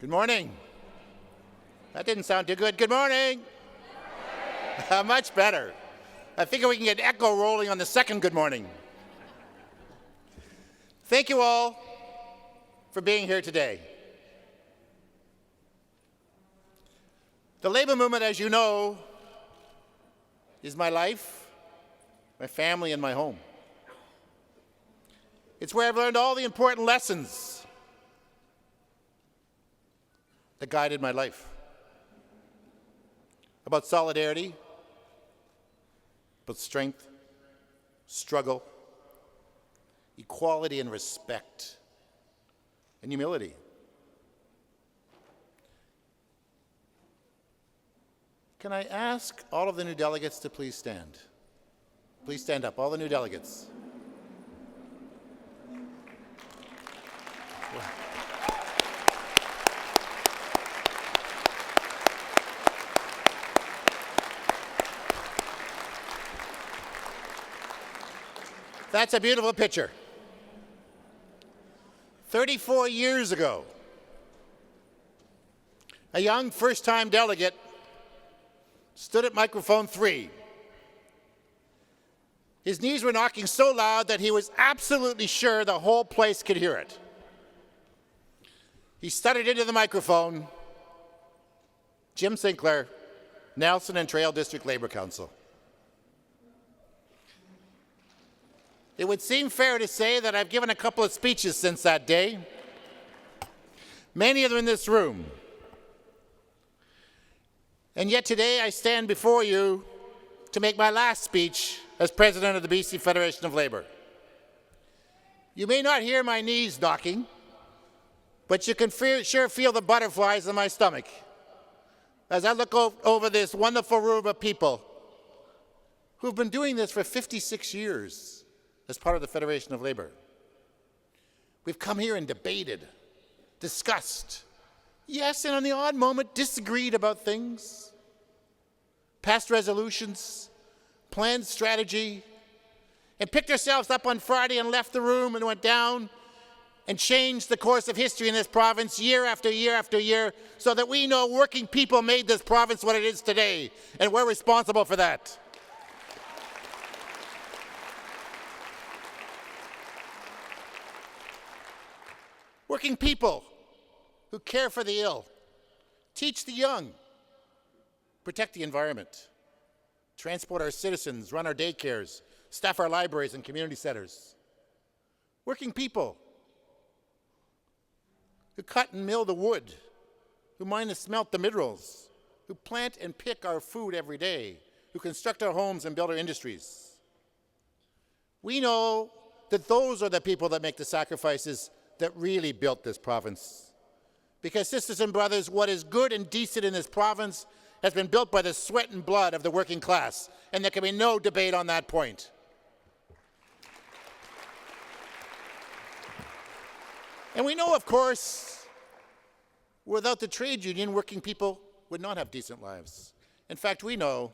Good morning. That didn't sound too good. Good morning. Much better. I figure we can get echo rolling on the second good morning. Thank you all for being here today. The labor movement, as you know, is my life, my family, and my home. It's where I've learned all the important lessons that guided my life. About solidarity, about strength, struggle, equality and respect, and humility. Can I ask all of the new delegates to please stand? Please stand up, all the new delegates. That's a beautiful picture. 34 years ago, a young first-time delegate stood at microphone 3. His knees were knocking so loud that he was absolutely sure the whole place could hear it. He stuttered into the microphone, Jim Sinclair, Nelson and Trail District Labor Council. It would seem fair to say that I've given a couple of speeches since that day, many of them in this room. And yet today I stand before you to make my last speech as president of the BC Federation of Labor. You may not hear my knees knocking, but you can sure feel the butterflies in my stomach as I look over this wonderful room of people who've been doing this for 56 years as part of the Federation of Labor. We've come here and debated, discussed, yes, and on the odd moment disagreed about things, passed resolutions, planned strategy, and picked ourselves up on Friday and left the room and went down and changed the course of history in this province year after year after year so that we know working people made this province what it is today, and we're responsible for that. Working people who care for the ill, teach the young, protect the environment, transport our citizens, run our daycares, staff our libraries and community centers. Working people who cut and mill the wood, who mine and smelt the minerals, who plant and pick our food every day, who construct our homes and build our industries. We know that those are the people that make the sacrifices that really built this province. Because, sisters and brothers, what is good and decent in this province has been built by the sweat and blood of the working class, and there can be no debate on that point. And we know, of course, without the trade union, working people would not have decent lives. In fact, we know,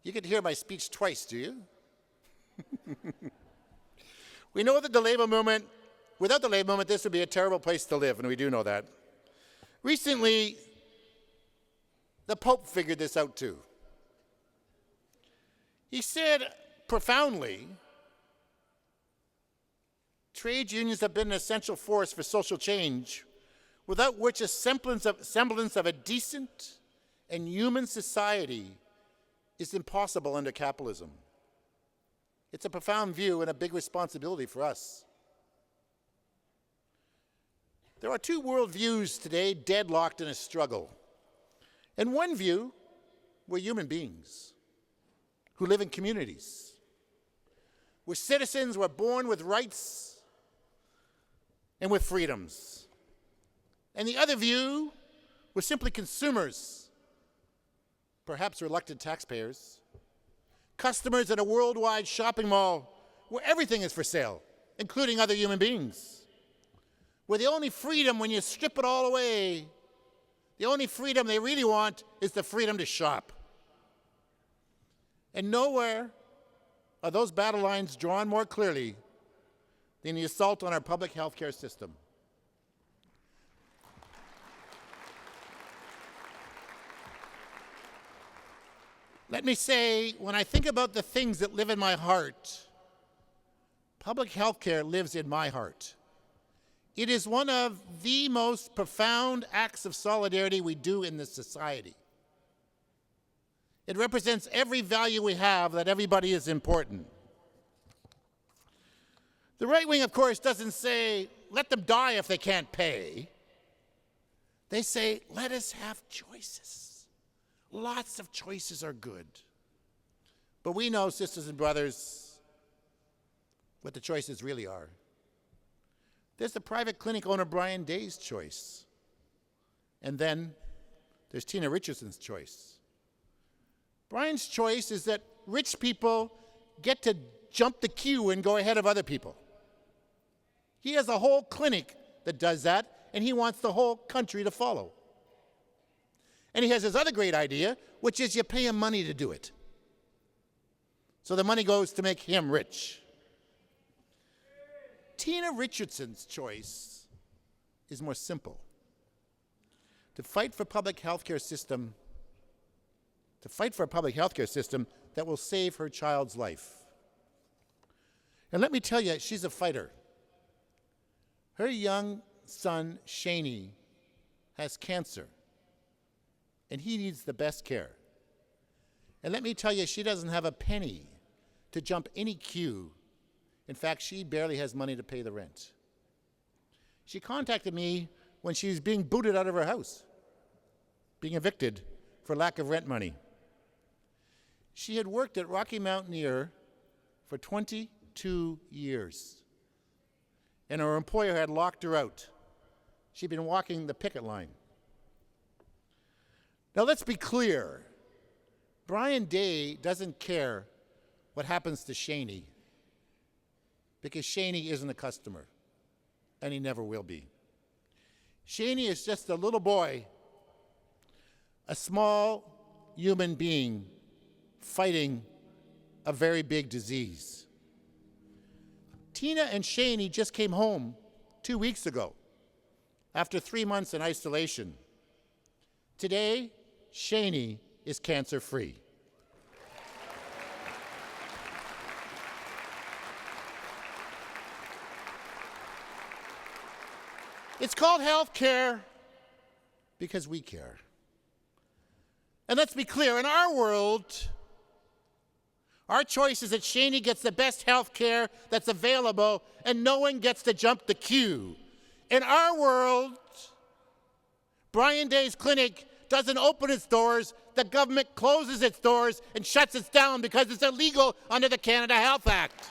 you get to hear my speech twice, do you? We know that the labor movement, without the labor movement, this would be a terrible place to live, and we do know that. Recently, the Pope figured this out too. He said profoundly, trade unions have been an essential force for social change, without which a semblance of a decent and human society is impossible under capitalism. It's a profound view and a big responsibility for us. There are two worldviews today deadlocked in a struggle. In one view, we're human beings who live in communities. We're citizens, we're born with rights and with freedoms. And the other view, we're simply consumers, perhaps reluctant taxpayers, customers at a worldwide shopping mall where everything is for sale, including other human beings. Where the only freedom, when you strip it all away, the only freedom they really want is the freedom to shop. And nowhere are those battle lines drawn more clearly than the assault on our public health care system. Let me say, when I think about the things that live in my heart, public health care lives in my heart. It is one of the most profound acts of solidarity we do in this society. It represents every value we have, that everybody is important. The right wing, of course, doesn't say, let them die if they can't pay. They say, let us have choices. Lots of choices are good. But we know, sisters and brothers, what the choices really are. There's the private clinic owner Brian Day's choice. And then there's Tina Richardson's choice. Brian's choice is that rich people get to jump the queue and go ahead of other people. He has a whole clinic that does that, and he wants the whole country to follow. And he has his other great idea, which is you pay him money to do it. So the money goes to make him rich. Tina Richardson's choice is more simple. To fight for a public health care system that will save her child's life. And let me tell you, she's a fighter. Her young son, Shaney, has cancer, and he needs the best care. And let me tell you, she doesn't have a penny to jump any queue. In fact, she barely has money to pay the rent. She contacted me when she was being booted out of her house, being evicted for lack of rent money. She had worked at Rocky Mountaineer for 22 years, and her employer had locked her out. She'd been walking the picket line. Now let's be clear. Brian Day doesn't care what happens to Shaney, because Shaney isn't a customer, and he never will be. Shaney is just a little boy, a small human being fighting a very big disease. Tina and Shaney just came home 2 weeks ago after 3 months in isolation. Today, Shaney is cancer-free. It's called health care because we care. And let's be clear, in our world, our choice is that Shaney gets the best health care that's available and no one gets to jump the queue. In our world, Brian Day's clinic doesn't open its doors, the government closes its doors and shuts it down because it's illegal under the Canada Health Act.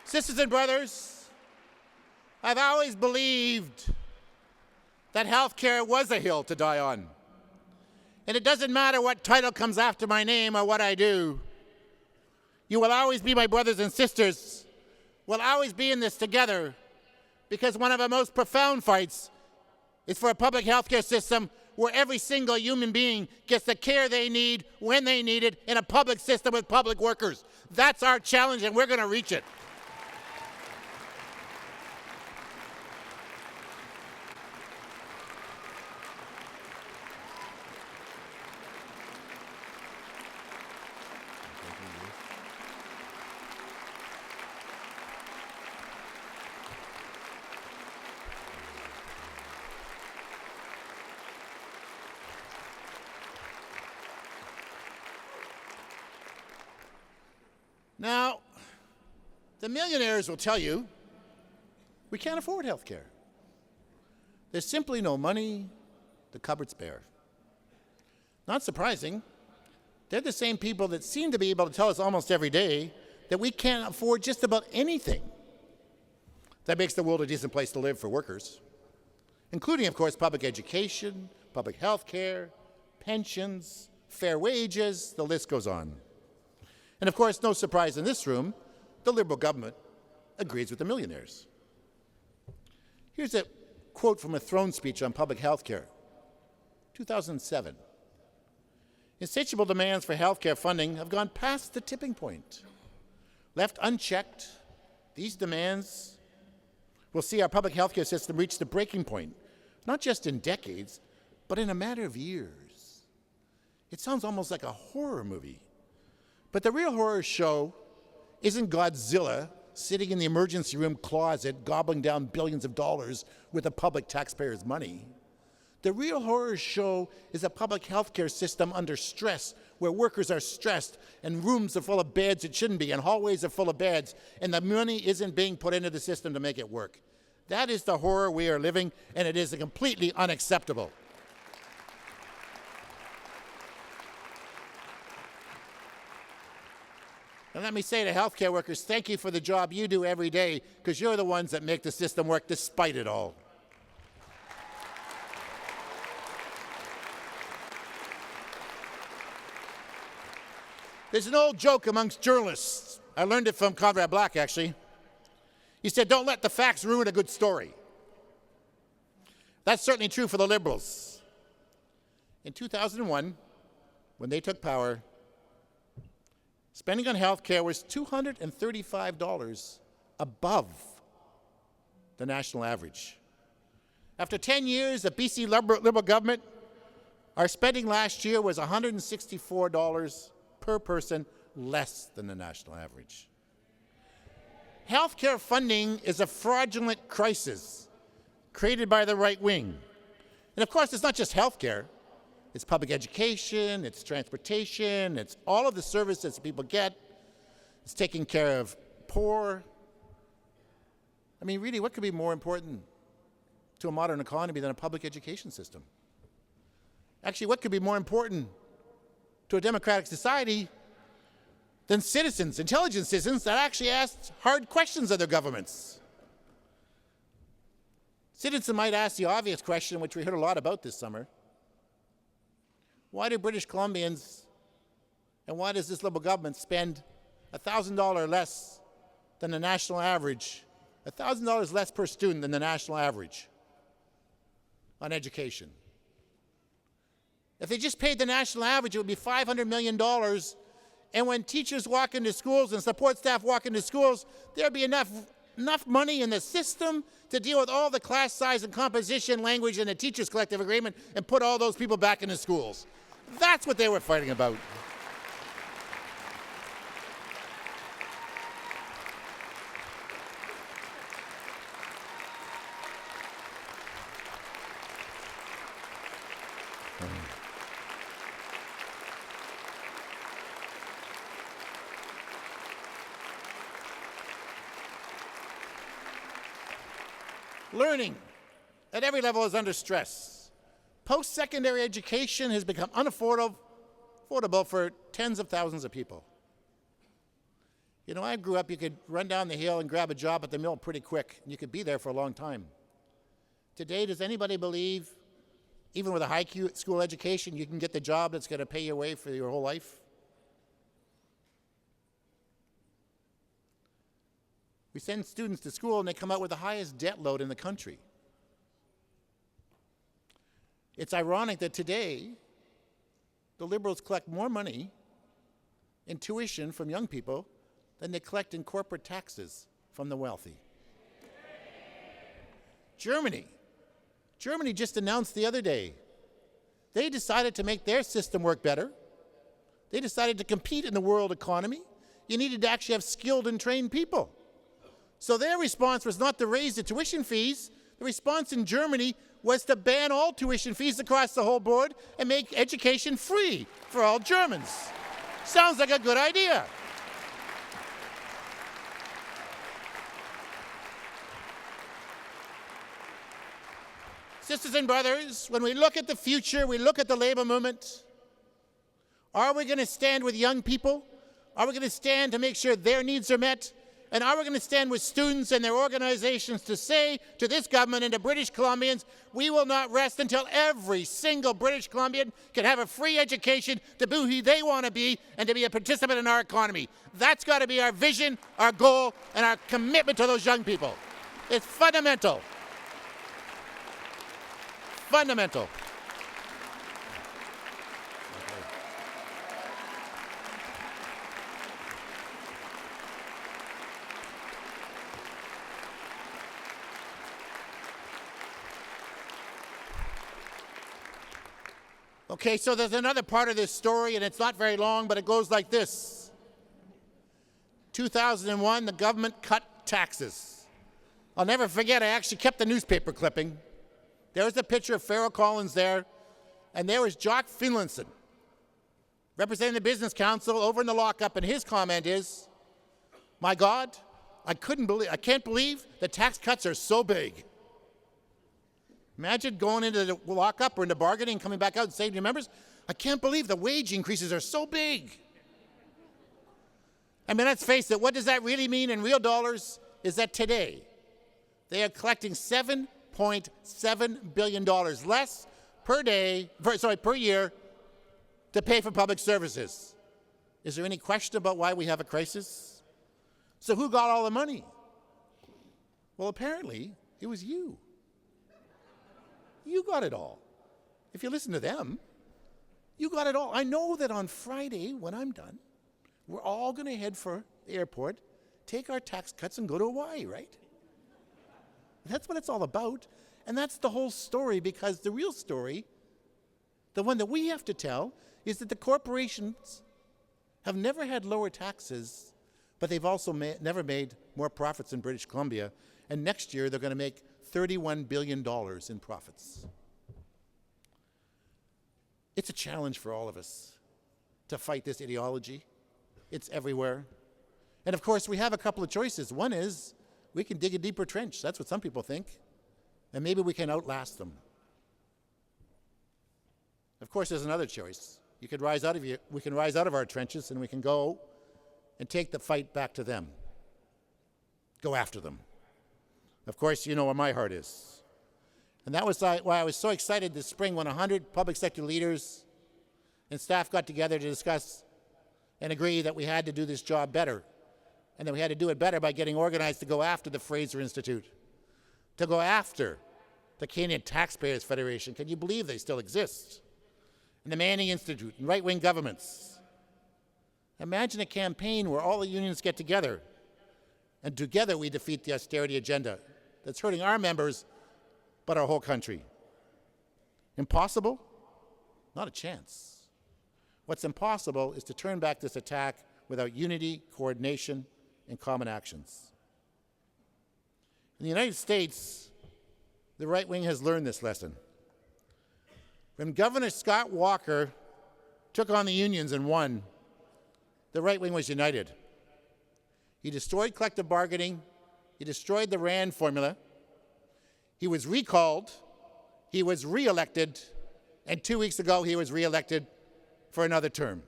Sisters and brothers, I've always believed that health care was a hill to die on. And it doesn't matter what title comes after my name or what I do. You will always be my brothers and sisters. We'll always be in this together, because one of our most profound fights is for a public health care system where every single human being gets the care they need when they need it in a public system with public workers. That's our challenge, and we're going to reach it. Now, the millionaires will tell you, we can't afford health care. There's simply no money, the cupboard's bare. Not surprising. They're the same people that seem to be able to tell us almost every day that we can't afford just about anything that makes the world a decent place to live for workers, including, of course, public education, public health care, pensions, fair wages, the list goes on. And of course, no surprise in this room, the Liberal government agrees with the millionaires. Here's a quote from a throne speech on public health care, 2007. Insatiable demands for health care funding have gone past the tipping point. Left unchecked, These demands will see our public healthcare system reach the breaking point, not just in decades, but in a matter of years. It sounds almost like a horror movie. But the real horror show isn't Godzilla sitting in the emergency room closet gobbling down billions of dollars with the public taxpayers' money. The real horror show is a public healthcare system under stress, where workers are stressed and rooms are full of beds it shouldn't be and hallways are full of beds and the money isn't being put into the system to make it work. That is the horror we are living, and it is completely unacceptable. And let me say to healthcare workers, thank you for the job you do every day, because you're the ones that make the system work despite it all. There's an old joke amongst journalists. I learned it from Conrad Black, actually. He said, don't let the facts ruin a good story. That's certainly true for the Liberals. In 2001, when they took power, spending on health care was $235 above the national average. After 10 years of BC Liberal government, our spending last year was $164 per person, less than the national average. Healthcare funding is a fraudulent crisis created by the right wing. And of course, it's not just healthcare. It's public education, it's transportation, it's all of the services people get. It's taking care of poor. I mean, really, what could be more important to a modern economy than a public education system? Actually, what could be more important to a democratic society than citizens, intelligent citizens that actually ask hard questions of their governments? Citizens might ask the obvious question, which we heard a lot about this summer. Why do British Columbians and why does this Liberal government spend $1,000 less than the national average, $1,000 less per student than the national average on education? If they just paid the national average, it would be $500 million. And when teachers walk into schools and support staff walk into schools, there'd be enough money in the system to deal with all the class size and composition language in the teachers' collective agreement and put all those people back into schools. That's what they were fighting about. Learning at every level is under stress. Post-secondary education has become unaffordable for tens of thousands of people. You know, I grew up, you could run down the hill and grab a job at the mill pretty quick, and you could be there for a long time. Today, does anybody believe, even with a high school education, you can get the job that's going to pay your way for your whole life? We send students to school and they come out with the highest debt load in the country. It's ironic that today, the Liberals collect more money in tuition from young people than they collect in corporate taxes from the wealthy. Germany just announced the other day, they decided to make their system work better. They decided to compete in the world economy. You needed to actually have skilled and trained people. So their response was not to raise the tuition fees. The response in Germany was to ban all tuition fees across the whole board and make education free for all Germans. Sounds like a good idea. Sisters and brothers, when we look at the future, we look at the labor movement, are we going to stand with young people? Are we going to stand to make sure their needs are met? And are we going to stand with students and their organizations to say to this government and to British Columbians, we will not rest until every single British Columbian can have a free education to be who they want to be and to be a participant in our economy. That's got to be our vision, our goal, and our commitment to those young people. It's fundamental. Fundamental. Okay, so there's another part of this story, and it's not very long, but it goes like this. 2001, the government cut taxes. I'll never forget, I actually kept the newspaper clipping. There was a picture of Farrell Collins there, and there was Jock Finlinson, representing the Business Council over in the lockup, and his comment is, "My God, I can't believe the tax cuts are so big." Imagine going into the lockup or into bargaining, coming back out and saying to your members, "I can't believe the wage increases are so big." I mean, let's face it, what does that really mean in real dollars is that today they are collecting $7.7 billion less per year to pay for public services. Is there any question about why we have a crisis? So who got all the money? Well, apparently, it was you. You got it all. If you listen to them, you got it all. I know that on Friday, when I'm done, we're all going to head for the airport, take our tax cuts, and go to Hawaii, right? That's what it's all about. And that's the whole story, because the real story, the one that we have to tell, is that the corporations have never had lower taxes, but they've also never made more profits in British Columbia. And next year, they're going to make $31 billion in profits. It's a challenge for all of us to fight this ideology. It's everywhere. And of course, we have a couple of choices. One is we can dig a deeper trench. That's what some people think. And maybe we can outlast them. Of course, there's another choice. We can rise out of our trenches, and we can go and take the fight back to them. Go after them. Of course, you know where my heart is. And that was why I was so excited this spring when 100 public sector leaders and staff got together to discuss and agree that we had to do this job better, and that we had to do it better by getting organized to go after the Fraser Institute, to go after the Canadian Taxpayers Federation. Can you believe they still exist? And the Manning Institute and right-wing governments. Imagine a campaign where all the unions get together, and together we defeat the austerity agenda that's hurting our members, but our whole country. Impossible? Not a chance. What's impossible is to turn back this attack without unity, coordination, and common actions. In the United States, the right wing has learned this lesson. When Governor Scott Walker took on the unions and won, the right wing was united. He destroyed collective bargaining. He destroyed the RAND formula. He was recalled. He was reelected. And 2 weeks ago, he was reelected for another term.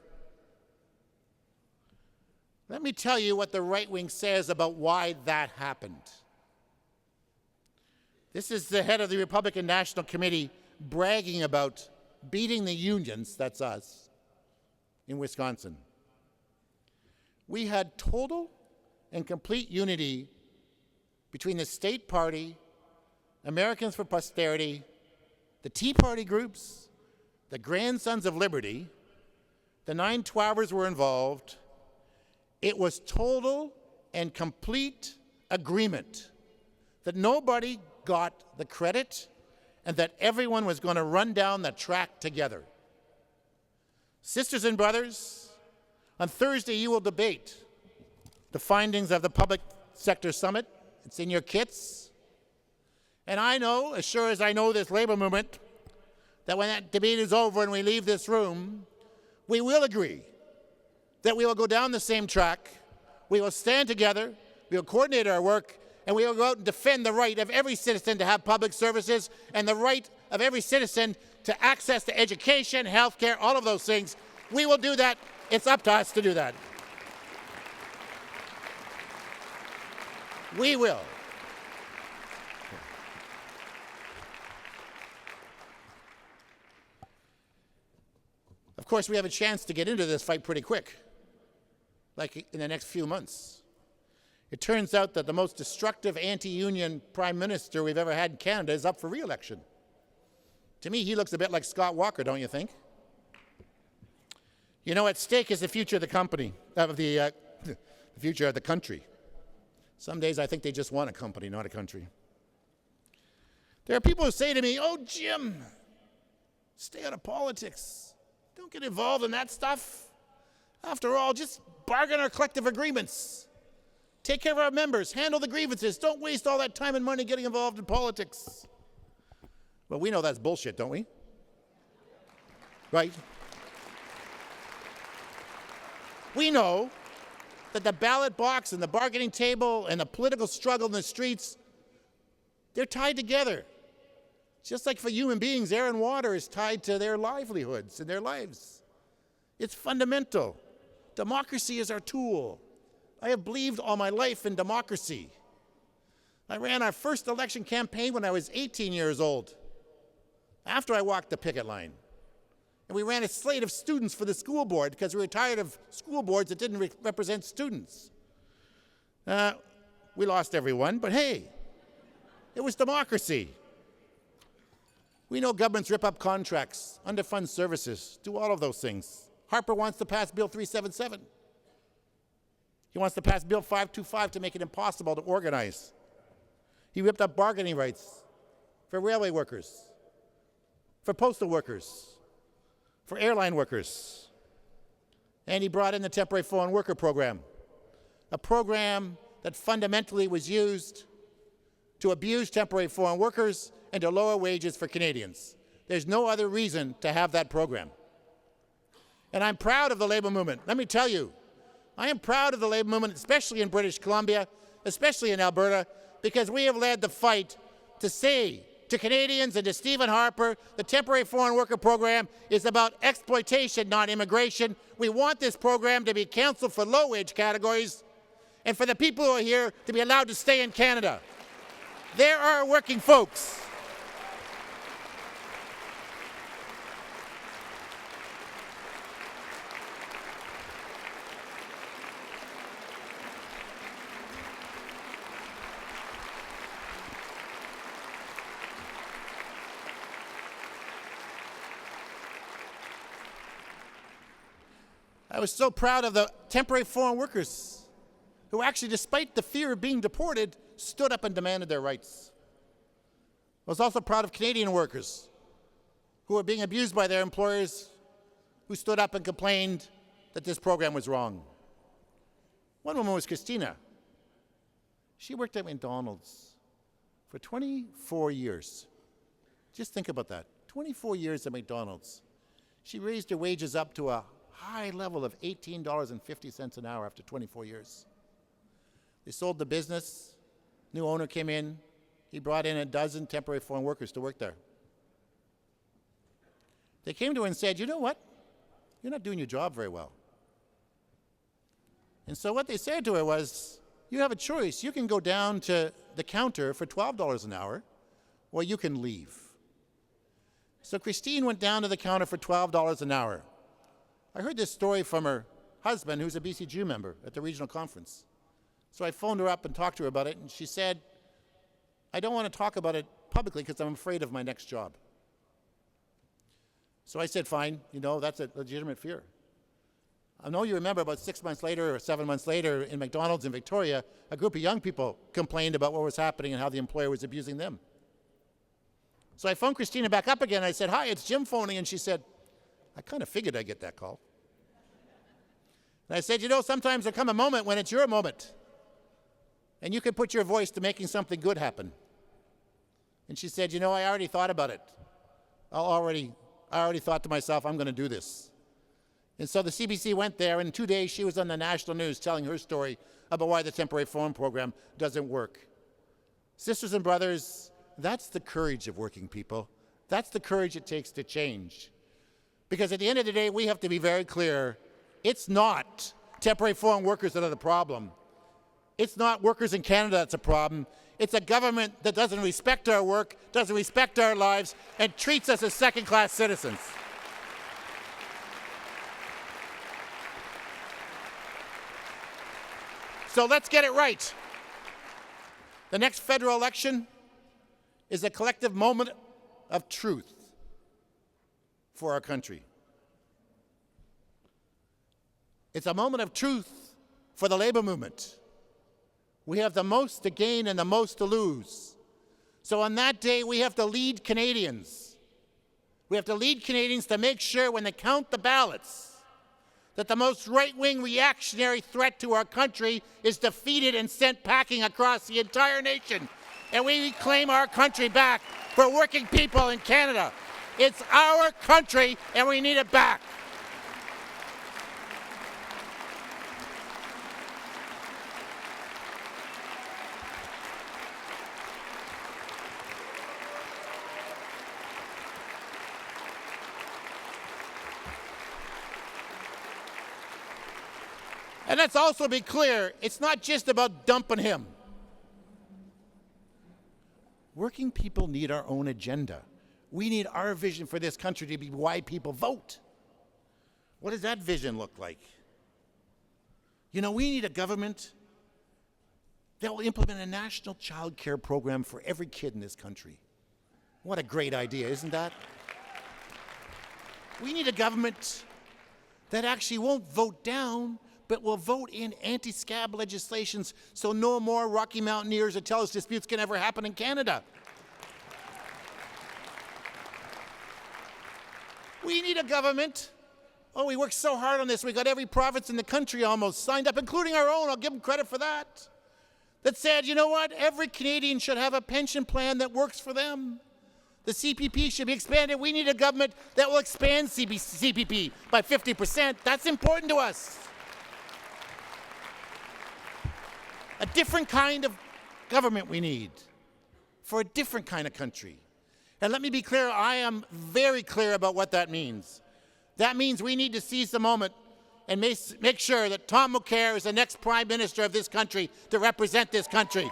Let me tell you what the right wing says about why that happened. This is the head of the Republican National Committee bragging about beating the unions, that's us, in Wisconsin. We had total and complete unity between the State Party, Americans for Prosperity, the Tea Party groups, the Grandsons of Liberty. The 9/12ers were involved. It was total and complete agreement that nobody got the credit and that everyone was going to run down the track together. Sisters and brothers, on Thursday you will debate the findings of the Public Sector Summit. It's in your kits. And I know, as sure as I know this labor movement, that when that debate is over and we leave this room, we will agree that we will go down the same track, we will stand together, we will coordinate our work, and we will go out and defend the right of every citizen to have public services and the right of every citizen to access to education, health care, all of those things. We will do that. It's up to us to do that. We will. Of course, we have a chance to get into this fight pretty quick, like in the next few months. It turns out that the most destructive anti-union prime minister we've ever had in Canada is up for re-election. To me, he looks a bit like Scott Walker, don't you think? You know, at stake is the future of the company, the future of the country. Some days I think they just want a company, not a country. There are people who say to me, "Oh, Jim, Stay out of politics. Don't get involved in that stuff. After all, just bargain our collective agreements. Take care of our members. Handle the grievances. Don't waste all that time and money getting involved in politics. Well, we know that's bullshit, don't we? Right? We know that the ballot box and the bargaining table and the political struggle in the streets, they're tied together. Just like for human beings, air and water is tied to their livelihoods and their lives. It's fundamental. Democracy is our tool. I have believed all my life in democracy. I ran our first election campaign when I was 18 years old, after I walked the picket line. And we ran a slate of students for the school board because we were tired of school boards that didn't represent students. We lost everyone, but hey, it was democracy. We know governments rip up contracts, underfund services, do all of those things. Harper wants to pass Bill 377. He wants to pass Bill 525 to make it impossible to organize. He ripped up bargaining rights for railway workers, for postal workers, for airline workers. And he brought in the temporary foreign worker program, a program that fundamentally was used to abuse temporary foreign workers and to lower wages for Canadians. There's no other reason to have that program. And I'm proud of the labor movement. Let me tell you, I am proud of the labor movement, especially in British Columbia, especially in Alberta, because we have led the fight to say to Canadians and to Stephen Harper, the temporary foreign worker program is about exploitation, not immigration. We want this program to be canceled for low-wage categories and for the people who are here to be allowed to stay in Canada. There are working folks. I was so proud of the temporary foreign workers who actually, despite the fear of being deported, stood up and demanded their rights. I was also proud of Canadian workers who were being abused by their employers, who stood up and complained that this program was wrong. One woman was Christina. She worked at McDonald's for 24 years. Just think about that. 24 years at McDonald's. She raised her wages up to a high level of $18.50 an hour after 24 years. They sold the business. New owner came in. He brought in a dozen temporary foreign workers to work there. They came to her and said, you know what? You're not doing your job very well. And so what they said to her was, you have a choice. You can go down to the counter for $12 an hour, or you can leave. So Christine went down to the counter for $12 an hour. I heard this story from her husband, who's a BCG member at the regional conference. So I phoned her up and talked to her about it, and she said, I don't want to talk about it publicly because I'm afraid of my next job. So I said, fine, you know, that's a legitimate fear. I know you remember about 6 months later or 7 months later in McDonald's in Victoria, a group of young people complained about what was happening and how the employer was abusing them. So I phoned Christina back up again. I said, hi, it's Jim phoning, and she said, I kind of figured I'd get that call. And I said, you know, sometimes there come a moment when it's your moment, and you can put your voice to making something good happen. And she said, you know, I already thought about it. I already thought to myself, I'm going to do this. And so the CBC went there, and in 2 days she was on the national news telling her story about why the temporary foreign program doesn't work. Sisters and brothers, that's the courage of working people. That's the courage it takes to change. Because at the end of the day, we have to be very clear, it's not temporary foreign workers that are the problem. It's not workers in Canada that's a problem. It's a government that doesn't respect our work, doesn't respect our lives, and treats us as second-class citizens. So let's get it right. The next federal election is a collective moment of truth for our country. It's a moment of truth for the labor movement. We have the most to gain and the most to lose. So on that day, we have to lead Canadians We have to lead Canadians to make sure when they count the ballots that the most right-wing reactionary threat to our country is defeated and sent packing across the entire nation. And we claim our country back for working people in Canada. It's our country and we need it back. And let's also be clear, it's not just about dumping him. Working people need our own agenda. We need our vision for this country to be why people vote. What does that vision look like? You know, we need a government that will implement a national child care program for every kid in this country. What a great idea, isn't that? We need a government that actually won't vote down, but will vote in anti-scab legislations so no more Rocky Mountaineers or TELUS disputes can ever happen in Canada. We need a government. Oh, we worked so hard on this. We got every province in the country almost signed up, including our own. I'll give them credit for that. That said, you know what? Every Canadian should have a pension plan that works for them. The CPP should be expanded. We need a government that will expand CPP by 50%. That's important to us. A different kind of government we need for a different kind of country. And let me be clear, I am very clear about what that means. That means we need to seize the moment and make sure that Tom Mulcair is the next Prime Minister of this country to represent this country.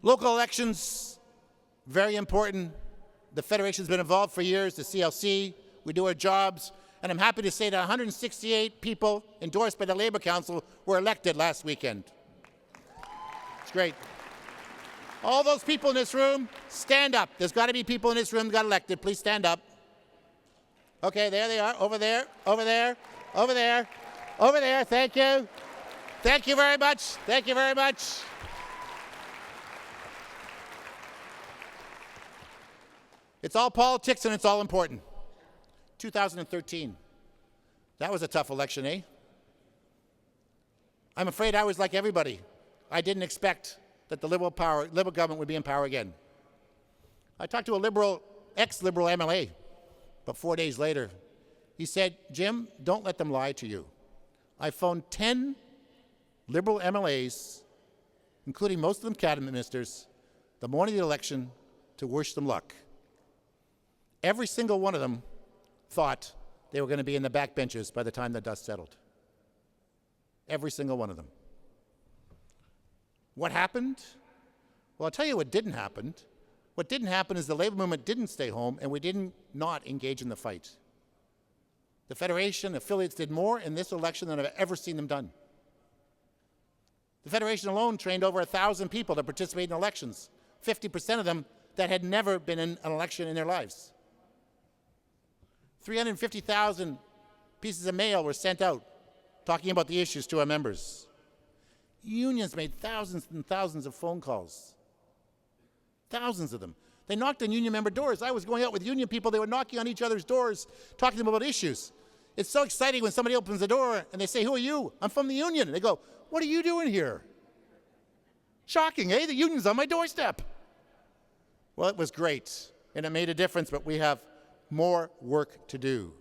Local elections, very important. The Federation's been involved for years, the CLC. We do our jobs. And I'm happy to say that 168 people endorsed by the Labour Council were elected last weekend. It's great. All those people in this room, stand up. There's got to be people in this room that got elected. Please stand up. Okay, there they are. Over there, over there, over there, over there. Thank you. Thank you very much. Thank you very much. It's all politics and it's all important. 2013. That was a tough election, eh? I'm afraid I was like everybody. I didn't expect that the Liberal government would be in power again. I talked to a ex-Liberal MLA, but 4 days later, he said, Jim, don't let them lie to you. I phoned 10 Liberal MLAs, including most of them cabinet ministers, the morning of the election to wish them luck. Every single one of them thought they were going to be in the backbenches by the time the dust settled. Every single one of them. What happened? Well, I'll tell you what didn't happen. What didn't happen is the Labour movement didn't stay home and we didn't not engage in the fight. The Federation affiliates did more in this election than I've ever seen them done. The Federation alone trained over 1,000 people to participate in elections, 50% of them that had never been in an election in their lives. 350,000 pieces of mail were sent out talking about the issues to our members. Unions made thousands and thousands of phone calls. Thousands of them. They knocked on union member doors. I was going out with union people. They were knocking on each other's doors, talking to them about issues. It's so exciting when somebody opens the door and they say, who are you? I'm from the union. And they go, what are you doing here? Shocking, eh? The union's on my doorstep. Well, it was great, and it made a difference, but we have more work to do.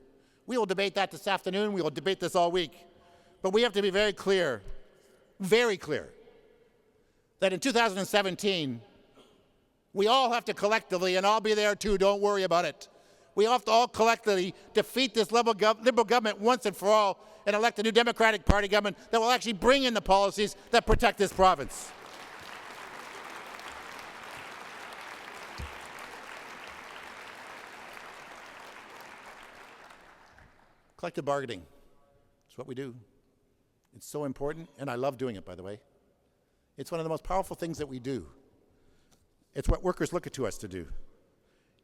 We will debate that this afternoon. We will debate this all week. But we have to be very clear, that in 2017, we all have to collectively, and I'll be there too, don't worry about it. We have to all collectively defeat this Liberal government once and for all and elect a new Democratic Party government that will actually bring in the policies that protect this province. Collective bargaining. It's what we do. It's so important, and I love doing it, by the way. It's one of the most powerful things that we do. It's what workers look to us to do.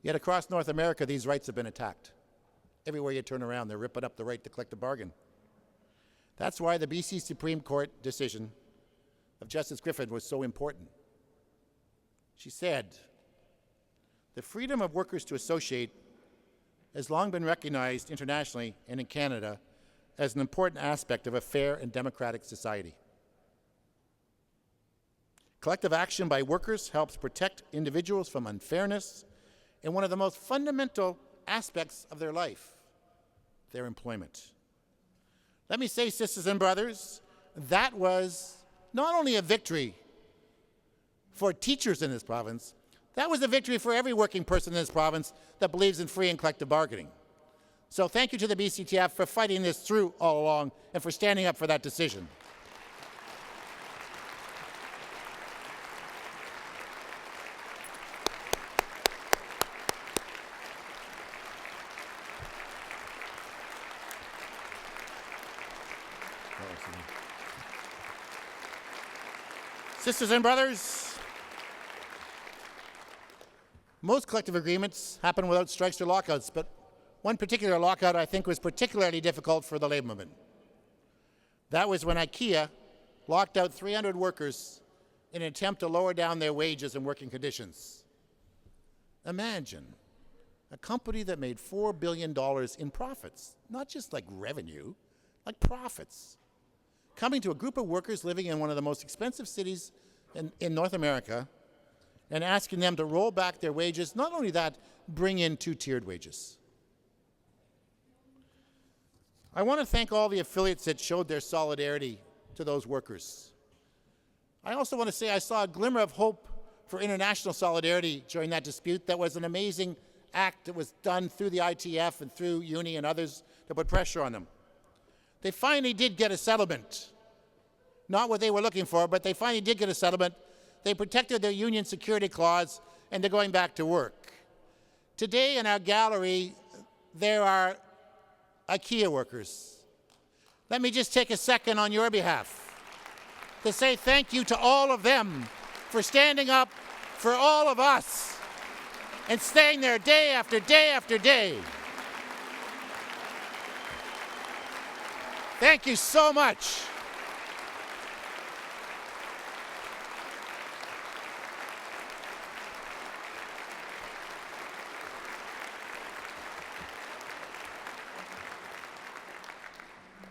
Yet across North America, these rights have been attacked. Everywhere you turn around, they're ripping up the right to collective bargain. That's why the BC Supreme Court decision of Justice Griffin was so important. She said, "The freedom of workers to associate has long been recognized internationally and in Canada as an important aspect of a fair and democratic society. Collective action by workers helps protect individuals from unfairness in one of the most fundamental aspects of their life, their employment." Let me say, sisters and brothers, that was not only a victory for teachers in this province, that was a victory for every working person in this province that believes in free and collective bargaining. So thank you to the BCTF for fighting this through all along and for standing up for that decision. Sisters and brothers, most collective agreements happen without strikes or lockouts, but one particular lockout I think was particularly difficult for the labor movement. That was when IKEA locked out 300 workers in an attempt to lower down their wages and working conditions. Imagine a company that made $4 billion in profits, not just like revenue, like profits, coming to a group of workers living in one of the most expensive cities in North America and asking them to roll back their wages. Not only that, bring in two-tiered wages. I want to thank all the affiliates that showed their solidarity to those workers. I also want to say I saw a glimmer of hope for international solidarity during that dispute. That was an amazing act that was done through the ITF and through UNI and others to put pressure on them. They finally did get a settlement. Not what they were looking for, but they finally did get a settlement. They protected their union security clause, and they're going back to work. Today in our gallery, there are IKEA workers. Let me just take a second on your behalf to say thank you to all of them for standing up for all of us and staying there day after day after day. Thank you so much.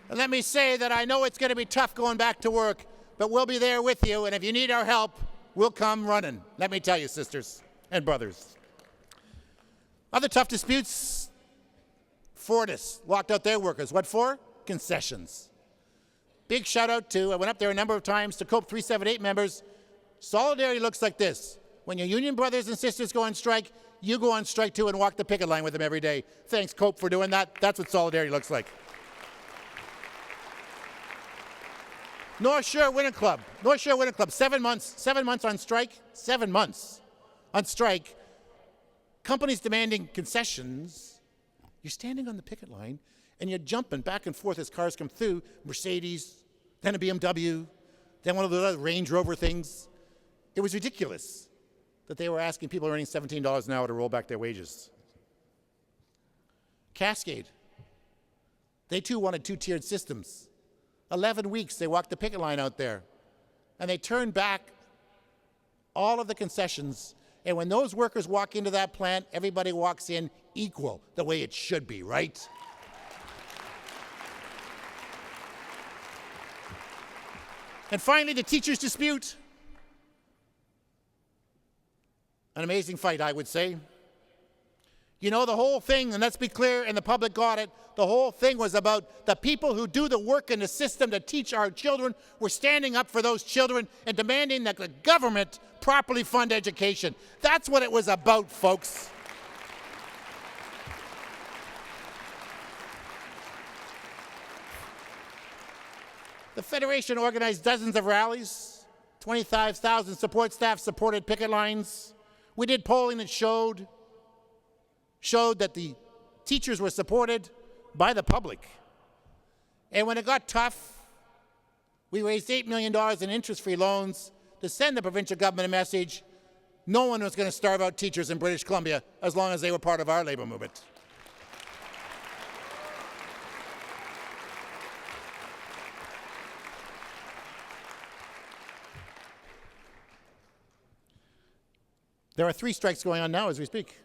And let me say that I know it's going to be tough going back to work, but we'll be there with you, and if you need our help, we'll come running. Let me tell you, sisters and brothers. Other tough disputes, Fortis locked out their workers. What for? Concessions. Big shout out to, I went up there a number of times, to COPE 378 members. Solidarity looks like this. When your union brothers and sisters go on strike, you go on strike too and walk the picket line with them every day. Thanks, COPE, for doing that. That's what solidarity looks like. North Shore Winter Club. 7 months on strike. 7 months on strike. Companies demanding concessions. You're standing on the picket line and you're jumping back and forth as cars come through. Mercedes, then a BMW, then one of those other Range Rover things. It was ridiculous that they were asking people earning $17 an hour to roll back their wages. Cascade. They too wanted two-tiered systems. 11 weeks they walked the picket line out there. And they turned back all of the concessions. And when those workers walk into that plant, everybody walks in equal, the way it should be, right? And finally, the teachers' dispute. An amazing fight, I would say. You know, the whole thing, and let's be clear, and the public got it, the whole thing was about the people who do the work in the system to teach our children. We're standing up for those children and demanding that the government properly fund education. That's what it was about, folks. The Federation organized dozens of rallies. 25,000 support staff supported picket lines. We did polling that showed that the teachers were supported by the public. And when it got tough, we raised $8 million in interest-free loans to send the provincial government a message: no one was going to starve out teachers in British Columbia as long as they were part of our labor movement. There are 3 strikes going on now as we speak.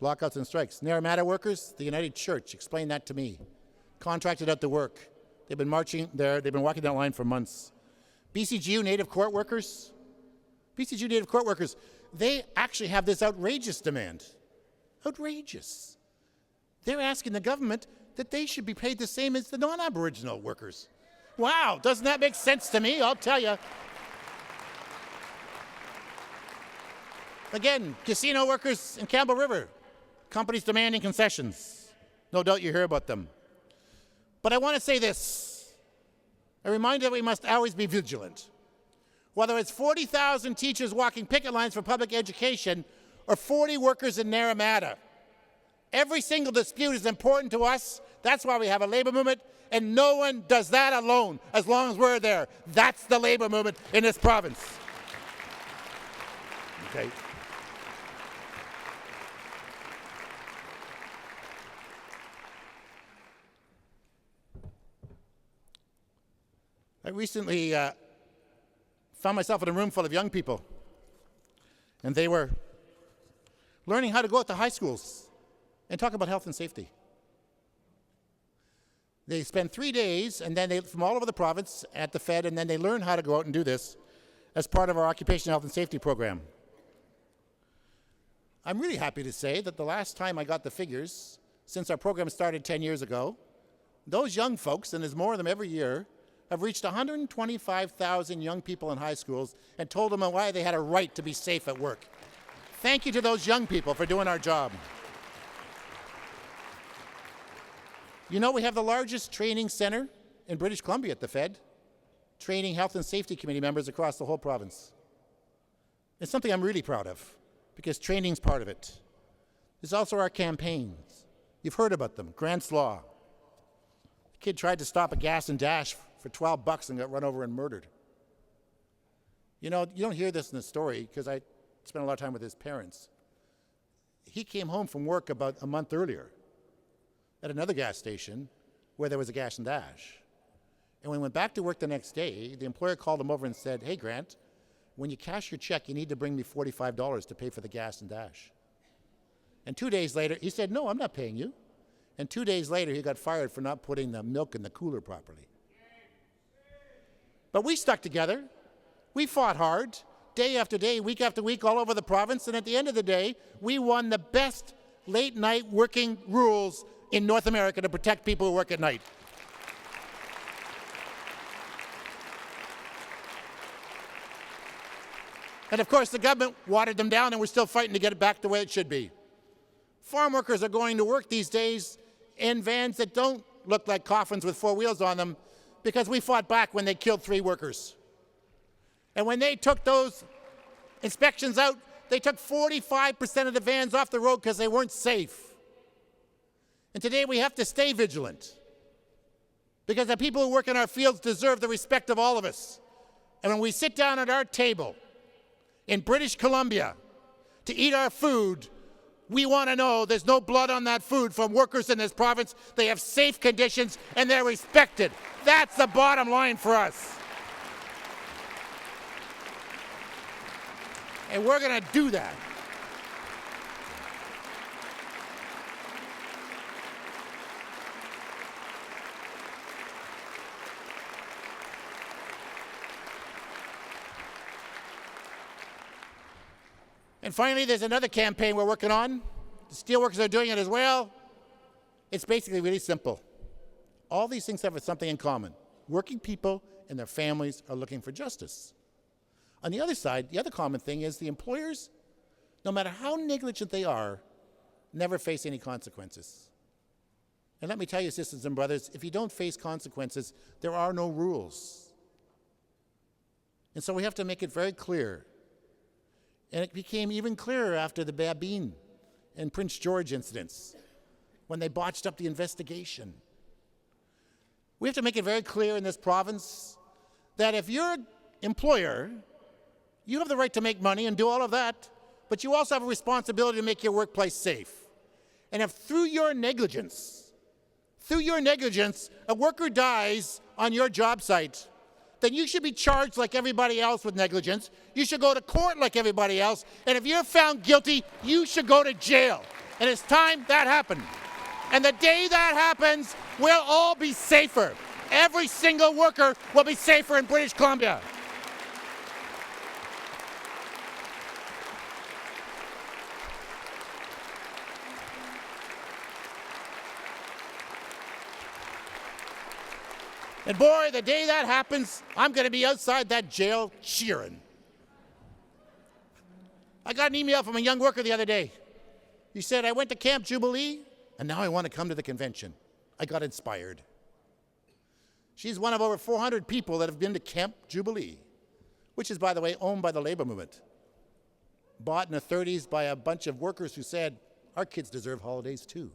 Lockouts and strikes. Naramata workers, the United Church, explained that to me. Contracted out the work. They've been marching there, they've been walking that line for months. BCGU Native Court workers, they actually have this outrageous demand. Outrageous. They're asking the government that they should be paid the same as the non-Aboriginal workers. Wow, doesn't that make sense to me? I'll tell you. Again, casino workers in Campbell River, companies demanding concessions. No doubt you hear about them. But I want to say this, a reminder that we must always be vigilant. Whether it's 40,000 teachers walking picket lines for public education or 40 workers in Naramata, every single dispute is important to us. That's why we have a labor movement, and no one does that alone as long as we're there. That's the labor movement in this province. Okay. I recently found myself in a room full of young people, and they were learning how to go out to high schools and talk about health and safety. They spend 3 days, and then from all over the province at the Fed, and then they learn how to go out and do this as part of our occupational health and safety program. I'm really happy to say that the last time I got the figures, since our program started 10 years ago, those young folks, and there's more of them every year, have reached 125,000 young people in high schools and told them why they had a right to be safe at work. Thank you to those young people for doing our job. You know, we have the largest training center in British Columbia at the Fed, training health and safety committee members across the whole province. It's something I'm really proud of, because training's part of it. There's also our campaigns. You've heard about them. Grant's Law. The kid tried to stop a gas and dash for $12 and got run over and murdered. You know, you don't hear this in the story because I spent a lot of time with his parents. He came home from work about a month earlier at another gas station where there was a gas and dash. And when he went back to work the next day, the employer called him over and said, "Hey, Grant, when you cash your check, you need to bring me $45 to pay for the gas and dash." And 2 days later, he said, "No, I'm not paying you." And 2 days later, he got fired for not putting the milk in the cooler properly. But we stuck together. We fought hard, day after day, week after week, all over the province. And at the end of the day, we won the best late-night working rules in North America to protect people who work at night. And of course, the government watered them down, and we're still fighting to get it back the way it should be. Farm workers are going to work these days in vans that don't look like coffins with 4 wheels on them, because we fought back when they killed 3 workers. And when they took those inspections out, they took 45% of the vans off the road because they weren't safe. And today we have to stay vigilant, because the people who work in our fields deserve the respect of all of us. And when we sit down at our table in British Columbia to eat our food, we want to know there's no blood on that food from workers in this province. They have safe conditions and they're respected. That's the bottom line for us. And we're going to do that. And finally, there's another campaign we're working on. The steelworkers are doing it as well. It's basically really simple. All these things have something in common. Working people and their families are looking for justice. On the other side, the other common thing is the employers, no matter how negligent they are, never face any consequences. And let me tell you, sisters and brothers, if you don't face consequences, there are no rules. And so we have to make it very clear. And it became even clearer after the Babine and Prince George incidents, when they botched up the investigation. We have to make it very clear in this province that if you're an employer, you have the right to make money and do all of that, but you also have a responsibility to make your workplace safe. And if through your negligence, a worker dies on your job site, then you should be charged like everybody else with negligence. You should go to court like everybody else. And if you're found guilty, you should go to jail. And it's time that happened. And the day that happens, we'll all be safer. Every single worker will be safer in British Columbia. And boy, the day that happens, I'm going to be outside that jail cheering. I got an email from a young worker the other day. He said, I went to Camp Jubilee, and now I want to come to the convention. I got inspired. She's one of over 400 people that have been to Camp Jubilee, which is, by the way, owned by the labor movement. Bought in the 30s by a bunch of workers who said, our kids deserve holidays too.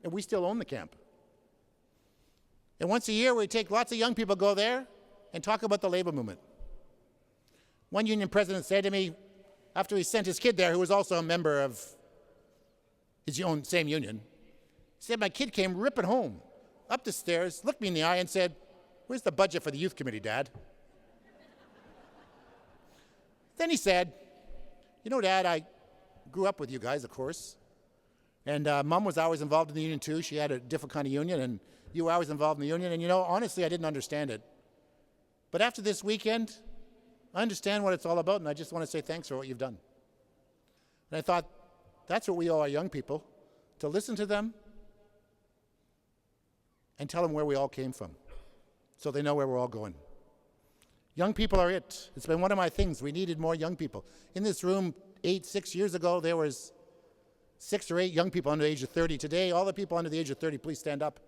And we still own the camp. And once a year, we take lots of young people go there and talk about the labor movement. One union president said to me, after he sent his kid there, who was also a member of his own same union, he said, my kid came ripping home, up the stairs, looked me in the eye and said, where's the budget for the youth committee, Dad? Then he said, you know, Dad, I grew up with you guys, of course. And Mom was always involved in the union, too. She had a different kind of union, and you were always involved in the union. And, you know, honestly, I didn't understand it. But after this weekend, I understand what it's all about, and I just want to say thanks for what you've done. And I thought, that's what we owe our young people, to listen to them and tell them where we all came from, so they know where we're all going. Young people are it. It's been one of my things. We needed more young people. In this room 6 years ago, there was 6 or 8 young people under the age of 30. Today, all the people under the age of 30, please stand up.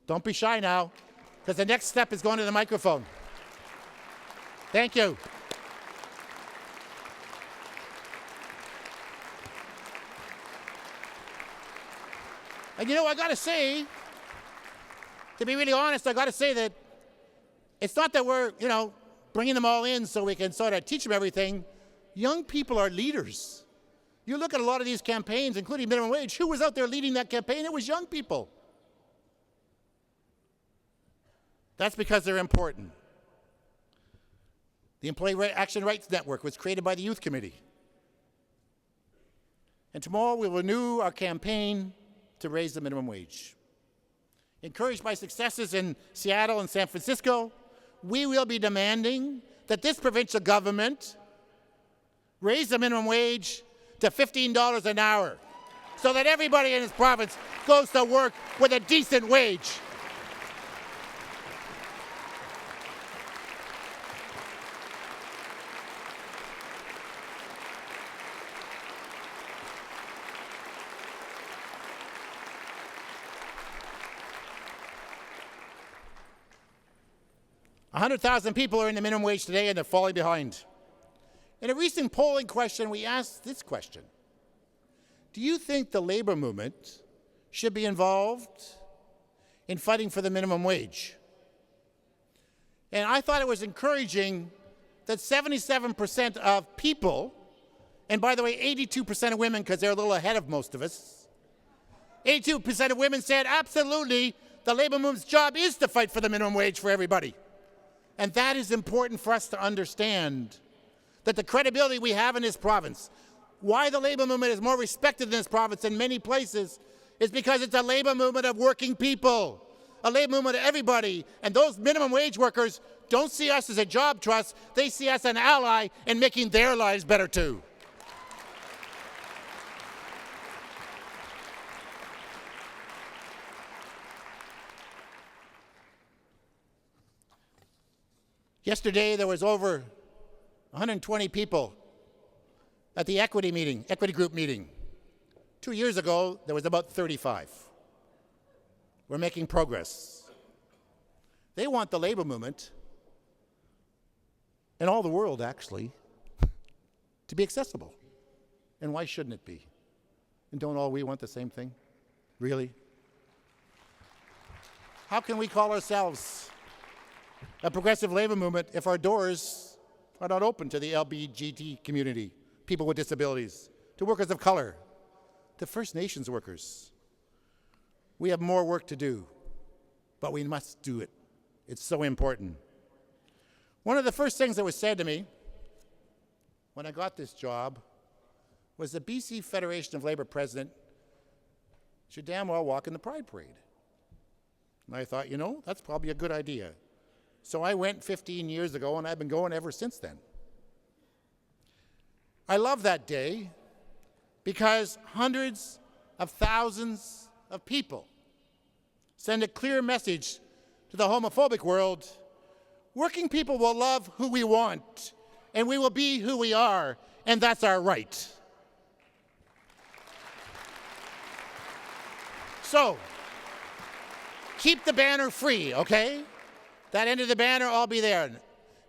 Don't be shy now, because the next step is going to the microphone. Thank you. And you know, I got to say, to be really honest, I got to say that it's not that we're, you know, bringing them all in so we can sort of teach them everything. Young people are leaders. You look at a lot of these campaigns, including minimum wage, who was out there leading that campaign? It was young people. That's because they're important. The Employee Action Rights Network was created by the Youth Committee. And tomorrow we'll renew our campaign to raise the minimum wage. Encouraged by successes in Seattle and San Francisco, we will be demanding that this provincial government raise the minimum wage to $15 an hour so that everybody in this province goes to work with a decent wage. A 100,000 people are in the minimum wage today, and they're falling behind. In a recent polling question, we asked this question: do you think the labor movement should be involved in fighting for the minimum wage? And I thought it was encouraging that 77% of people, and by the way, 82% of women, because they're a little ahead of most of us, 82% of women said absolutely the labor movement's job is to fight for the minimum wage for everybody. And that is important for us to understand, that the credibility we have in this province, why the labor movement is more respected in this province than many places, is because it's a labor movement of working people, a labor movement of everybody. And those minimum wage workers don't see us as a job trust, they see us as an ally in making their lives better too. Yesterday, there was over 120 people at the equity group meeting. 2 years ago, there was about 35. We're making progress. They want the labor movement, and all the world actually, to be accessible. And why shouldn't it be? And don't all we want the same thing? Really? How can we call ourselves a progressive labor movement if our doors are not open to the LGBT community, people with disabilities, to workers of color, to First Nations workers? We have more work to do, but we must do it. It's so important. One of the first things that was said to me when I got this job was the BC Federation of Labor president should damn well walk in the Pride Parade. And I thought, you know, that's probably a good idea. So I went 15 years ago, and I've been going ever since then. I love that day because hundreds of thousands of people send a clear message to the homophobic world. Working people will love who we want, and we will be who we are, and that's our right. So, keep the banner free, okay? That end of the banner, I'll be there.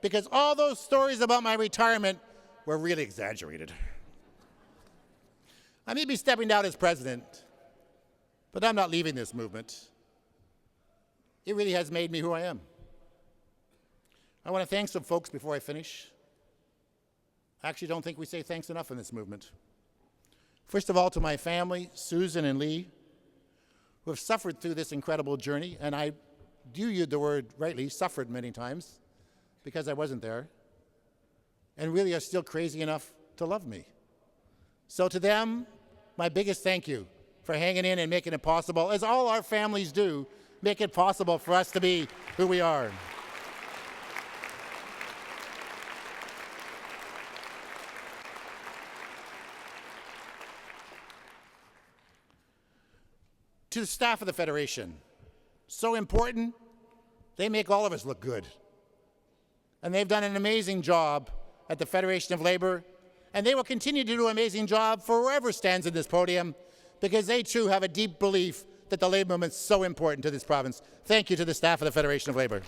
Because all those stories about my retirement were really exaggerated. I may be stepping down as president, but I'm not leaving this movement. It really has made me who I am. I want to thank some folks before I finish. I actually don't think we say thanks enough in this movement. First of all, to my family, Susan and Lee, who have suffered through this incredible journey, and I do use the word rightly, suffered many times, because I wasn't there, and really are still crazy enough to love me. So to them, my biggest thank you for hanging in and making it possible, as all our families do, make it possible for us to be who we are. To the staff of the Federation, so important, they make all of us look good. And they've done an amazing job at the Federation of Labor, and they will continue to do an amazing job for whoever stands in this podium, because they too have a deep belief that the labor movement is so important to this province. Thank you to the staff of the Federation of Labor.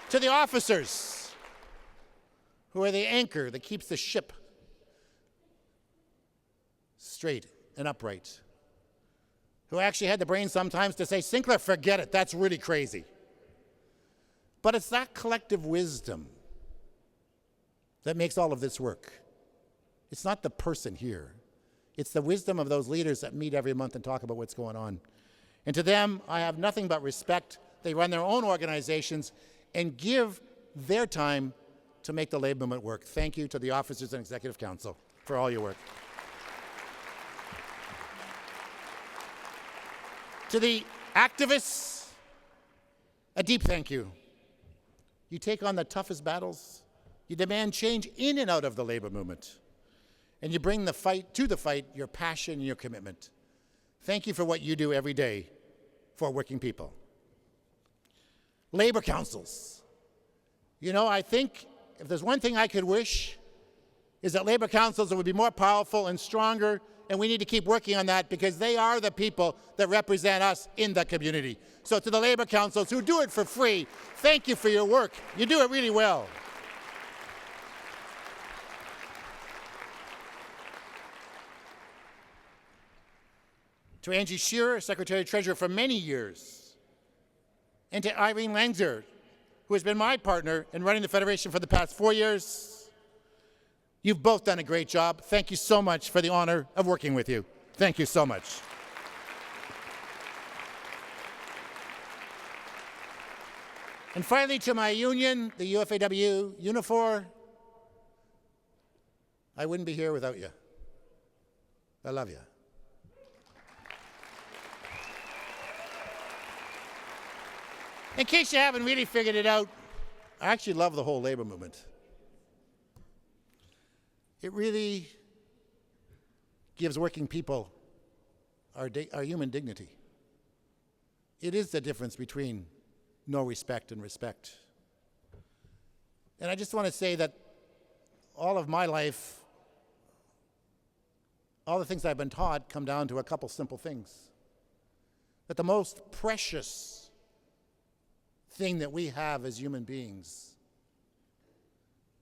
To the officers, who are the anchor that keeps the ship straight and upright, who actually had the brain sometimes to say, Sinclair, forget it, that's really crazy. But it's that collective wisdom that makes all of this work. It's not the person here. It's the wisdom of those leaders that meet every month and talk about what's going on. And to them, I have nothing but respect. They run their own organizations and give their time to make the labor movement work. Thank you to the officers and Executive Council for all your work. To the activists, a deep thank you. You take on the toughest battles. You demand change in and out of the labor movement. And you bring the fight to the fight, your passion and your commitment. Thank you for what you do every day for working people. Labor councils. You know, I think if there's one thing I could wish is that labor councils would be more powerful and stronger, and we need to keep working on that because they are the people that represent us in the community. So to the labor councils who do it for free, thank you for your work. You do it really well. To Angie Shearer, Secretary-Treasurer for many years, and to Irene Langzer, who has been my partner in running the Federation for the past 4 years. You've both done a great job. Thank you so much for the honor of working with you. Thank you so much. And finally, to my union, the UFAW, Unifor, I wouldn't be here without you. I love you. In case you haven't really figured it out, I actually love the whole labor movement. It really gives working people our human dignity. It is the difference between no respect and respect. And I just want to say that all of my life, all the things I've been taught come down to a couple simple things. That the most precious thing that we have as human beings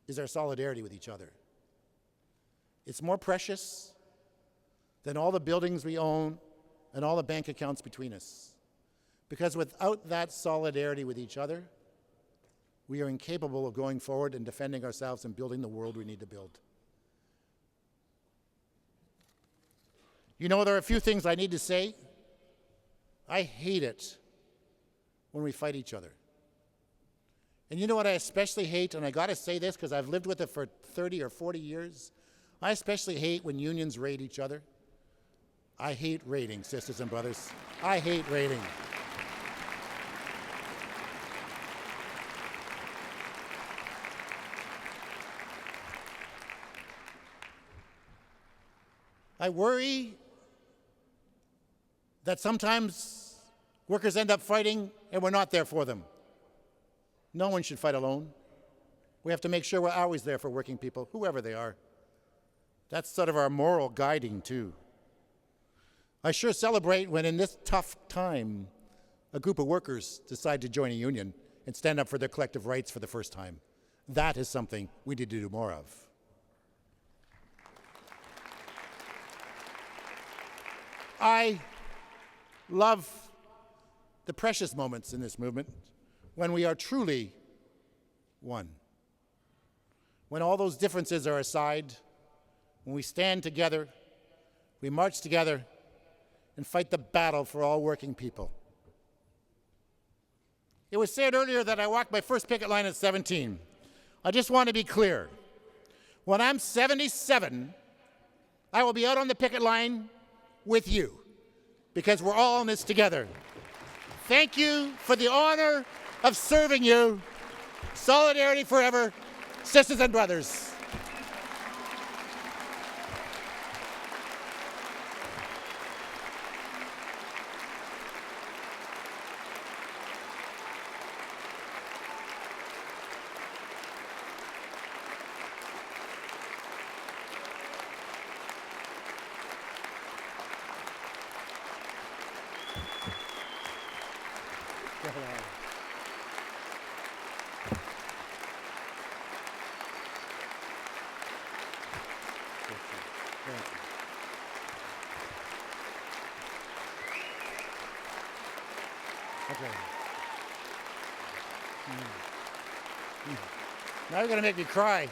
is our solidarity with each other. It's more precious than all the buildings we own and all the bank accounts between us. Because without that solidarity with each other, we are incapable of going forward and defending ourselves and building the world we need to build. You know, there are a few things I need to say I hate it when we fight each other. And you know what I especially hate, and I got to say this because I've lived with it for 30 or 40 years, I especially hate when unions raid each other. I hate raiding, sisters and brothers. I hate raiding. I worry that sometimes workers end up fighting and we're not there for them. No one should fight alone. We have to make sure we're always there for working people, whoever they are. That's sort of our moral guiding, too. I sure celebrate when in this tough time, a group of workers decide to join a union and stand up for their collective rights for the first time. That is something we need to do more of. I love the precious moments in this movement when we are truly one. When all those differences are aside, when we stand together, we march together, and fight the battle for all working people. It was said earlier that I walked my first picket line at 17. I just want to be clear. When I'm 77, I will be out on the picket line with you, because we're all in this together. Thank you for the honor of serving you. Solidarity forever, sisters and brothers. Okay. Now you're going to make me cry.